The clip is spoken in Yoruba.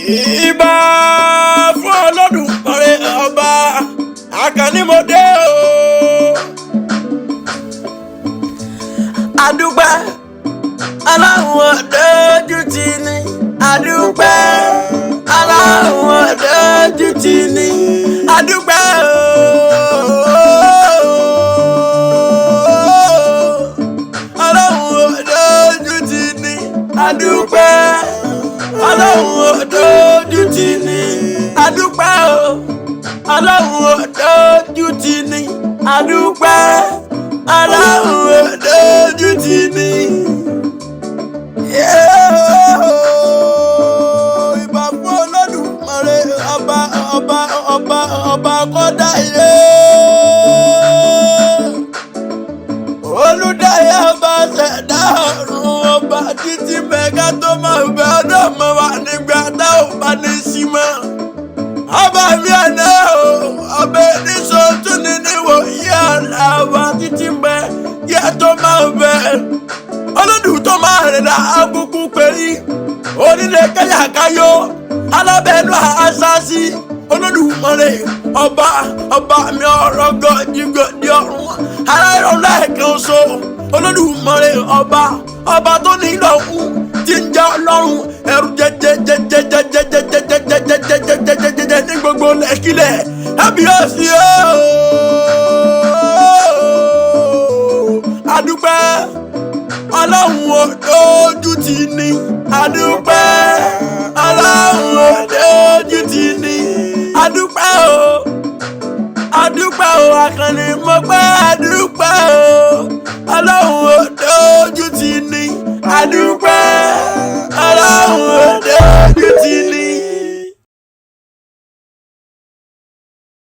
Ìbà fún Olódùmarè ọba Àkànnímọdé o. Adúpẹ́ Ọlọ́run dójú tì ní. Adúpẹ́ Ọlọ́run dójú tì ní. Adúpẹ́ Ọlọ́run dójú tì ní. Adúpẹ́ Ọlọ́run dójú tì ní. Adúpẹ́ Ọlọ́run dójú tì ní. Adúpẹ́ Ọlọ́run dójú tì ní. Ìbà fún Olódùmarè ọba kọ́dá ilé. Olùdáyé ọba ṣẹ̀dá ọ̀run ọba títí mẹ́ga tó máa bẹ ọdọ́ mọ́ wa nígbà tá ò bá ní sí mọ́. Ọba mi àná o, ọbẹ̀ níṣó tún ní níwò yí àlá wa títí mẹ́ yẹ tó máa bẹ. Olódù tó máa rìn rà agbókú pẹ̀lú onílé káyàkáyó alábẹ́nu àṣàṣì. Olódùmarè ọba mi ọ̀rọ̀ gọ̀dí ọ̀run aláìrọ̀ lẹ́ẹ̀kan so. Olódùmarè ọba tó ní ìlọ́hùn tí ń jẹ́ Ọlọ́run ẹ̀rù jẹjẹjẹjẹjẹjẹjẹjẹjẹjẹjẹjẹjẹjẹjẹjẹjẹjẹ ní gbogbo lẹ́kílẹ̀ kábíyèsí o. Adúpẹ́ Ọlọ́run dójú tì ní. Adúpẹ́ Ọlọ́run dójú tì ní. Adúpẹ́ Àkànnímọdé. Adúpẹ́ Ọlọ́run dójú tì ní. Adúpẹ́.